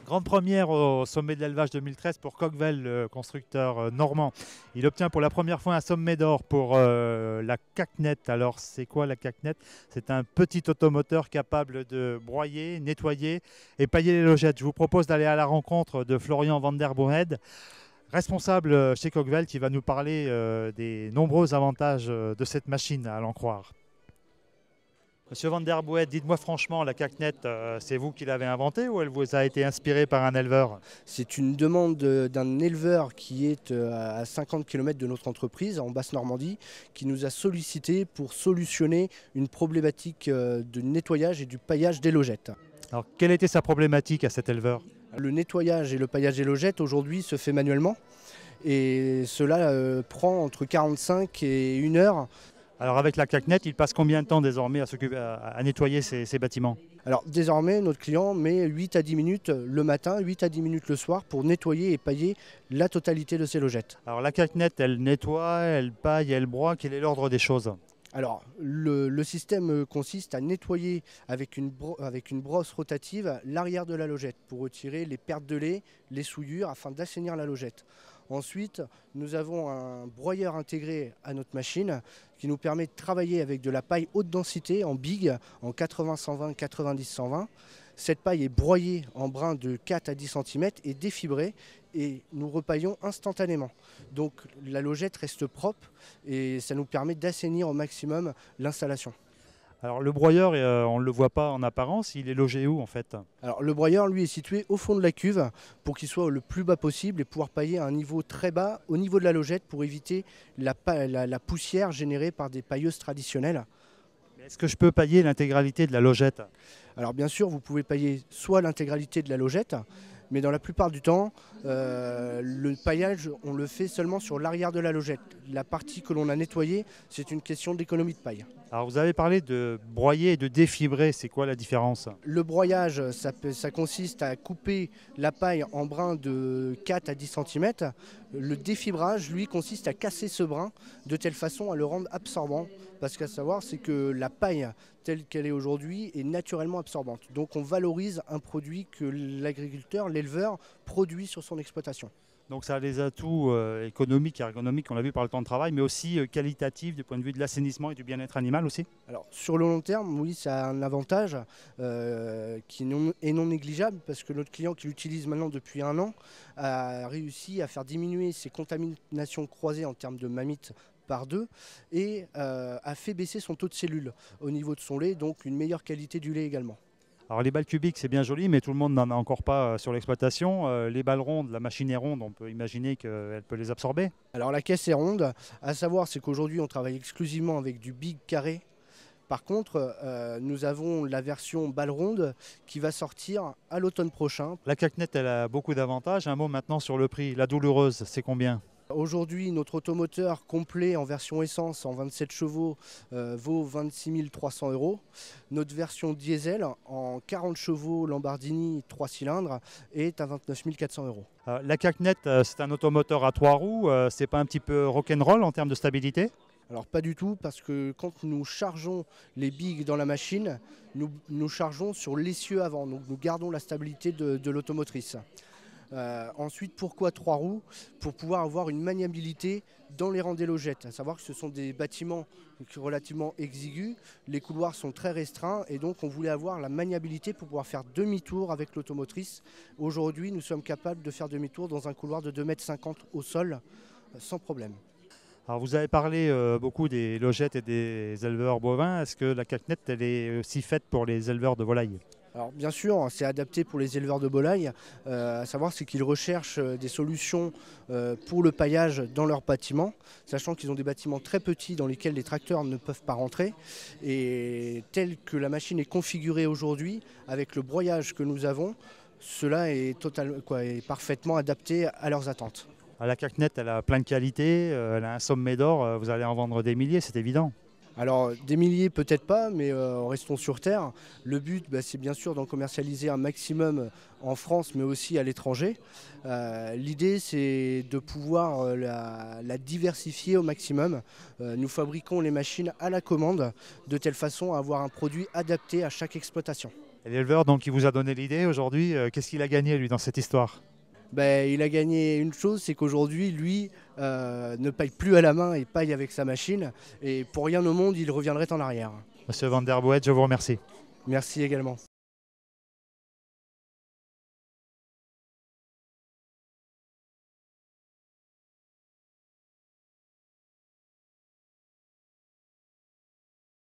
Grande première au sommet de l'élevage 2013 pour Cockvel, le constructeur normand. Il obtient pour la première fois un sommet d'or pour la Cacnet. Alors c'est quoi la Cacnet? C'est un petit automoteur capable de broyer, nettoyer et pailler les logettes. Je vous propose d'aller à la rencontre de Florian van der Bohed, responsable chez Cockvel, qui va nous parler des nombreux avantages de cette machine, à l'en croire. Monsieur van der Bohed, dites-moi franchement, la Cacnet, c'est vous qui l'avez inventée ou elle vous a été inspirée par un éleveur? C'est une demande d'un éleveur qui est à 50 km de notre entreprise, en Basse-Normandie, qui nous a sollicité pour solutionner une problématique de nettoyage et du paillage des logettes. Alors, quelle était sa problématique à cet éleveur? Le nettoyage et le paillage des logettes aujourd'hui se fait manuellement et cela prend entre 45 et 1 heure. Alors avec la Cacnet, il passe combien de temps désormais à nettoyer ces bâtiments? Alors désormais, notre client met 8 à 10 minutes le matin, 8 à 10 minutes le soir pour nettoyer et pailler la totalité de ses logettes. Alors la Cacnet, elle nettoie, elle paille, elle broie. Quel est l'ordre des choses? Alors le système consiste à nettoyer avec une brosse rotative l'arrière de la logette pour retirer les pertes de lait, les souillures afin d'assainir la logette. Ensuite, nous avons un broyeur intégré à notre machine qui nous permet de travailler avec de la paille haute densité en big, en 80-120, 90-120. Cette paille est broyée en brins de 4 à 10 cm et défibrée et nous repaillons instantanément. Donc la logette reste propre et ça nous permet d'assainir au maximum l'installation. Alors le broyeur, on ne le voit pas en apparence, il est logé où en fait? Alors le broyeur lui est situé au fond de la cuve pour qu'il soit le plus bas possible et pouvoir pailler à un niveau très bas au niveau de la logette pour éviter la poussière générée par des pailleuses traditionnelles. Est-ce que je peux pailler l'intégralité de la logette? Alors bien sûr, vous pouvez pailler soit l'intégralité de la logette, mais dans la plupart du temps, le paillage, on le fait seulement sur l'arrière de la logette. La partie que l'on a nettoyée, c'est une question d'économie de paille. Alors vous avez parlé de broyer et de défibrer, c'est quoi la différence? Le broyage, ça consiste à couper la paille en brins de 4 à 10 cm. Le défibrage, lui, consiste à casser ce brin de telle façon à le rendre absorbant. Parce qu'à savoir, c'est que la paille telle qu'elle est aujourd'hui est naturellement absorbante. Donc on valorise un produit que l'agriculteur, l'éleveur, produit sur son exploitation. Donc ça a des atouts économiques et ergonomiques, on l'a vu par le temps de travail, mais aussi qualitatifs du point de vue de l'assainissement et du bien-être animal aussi? Alors sur le long terme, oui, ça a un avantage qui est non négligeable parce que notre client qui l'utilise maintenant depuis 1 an a réussi à faire diminuer ses contaminations croisées en termes de mammites par 2 et a fait baisser son taux de cellules au niveau de son lait, donc une meilleure qualité du lait également. Alors les balles cubiques c'est bien joli, mais tout le monde n'en a encore pas sur l'exploitation. Les balles rondes, la machine est ronde, on peut imaginer qu'elle peut les absorber. Alors la caisse est ronde, à savoir c'est qu'aujourd'hui on travaille exclusivement avec du big carré. Par contre, nous avons la version balle ronde qui va sortir à l'automne prochain. La Cacnet elle a beaucoup d'avantages. Un mot maintenant sur le prix. La douloureuse, c'est combien? Aujourd'hui, notre automoteur complet en version essence en 27 chevaux vaut 26 300 €. Notre version diesel en 40 chevaux Lamborghini 3 cylindres est à 29 400 €. La Cacnet, c'est un automoteur à 3 roues. C'est pas un petit peu rock'n'roll en termes de stabilité? Alors pas du tout, parce que quand nous chargeons les bigs dans la machine, nous chargeons sur l'essieu avant, donc nous gardons la stabilité de l'automotrice. Ensuite, pourquoi 3 roues? Pour pouvoir avoir une maniabilité dans les rangs des logettes. À savoir que ce sont des bâtiments relativement exigus, les couloirs sont très restreints et donc on voulait avoir la maniabilité pour pouvoir faire demi-tour avec l'automotrice. Aujourd'hui, nous sommes capables de faire demi-tour dans un couloir de 2,50 m au sol sans problème. Alors vous avez parlé beaucoup des logettes et des éleveurs bovins. Est-ce que la Cacnet elle est aussi faite pour les éleveurs de volailles? Alors bien sûr, c'est adapté pour les éleveurs de volailles, à savoir c'est qu'ils recherchent des solutions pour le paillage dans leurs bâtiments, sachant qu'ils ont des bâtiments très petits dans lesquels les tracteurs ne peuvent pas rentrer. Et tel que la machine est configurée aujourd'hui, avec le broyage que nous avons, cela est parfaitement adapté à leurs attentes. La Cacnet elle a plein de qualités, elle a un sommet d'or, vous allez en vendre des milliers, c'est évident. Alors des milliers peut-être pas, mais restons sur terre. Le but c'est bien sûr d'en commercialiser un maximum en France mais aussi à l'étranger. L'idée c'est de pouvoir la diversifier au maximum. Nous fabriquons les machines à la commande de telle façon à avoir un produit adapté à chaque exploitation. Et l'éleveur donc qui vous a donné l'idée aujourd'hui, qu'est-ce qu'il a gagné lui dans cette histoire? Ben, il a gagné une chose, c'est qu'aujourd'hui, lui, ne paille plus à la main, il paille avec sa machine. Et pour rien au monde, il reviendrait en arrière. Monsieur Van der Boet, je vous remercie. Merci également.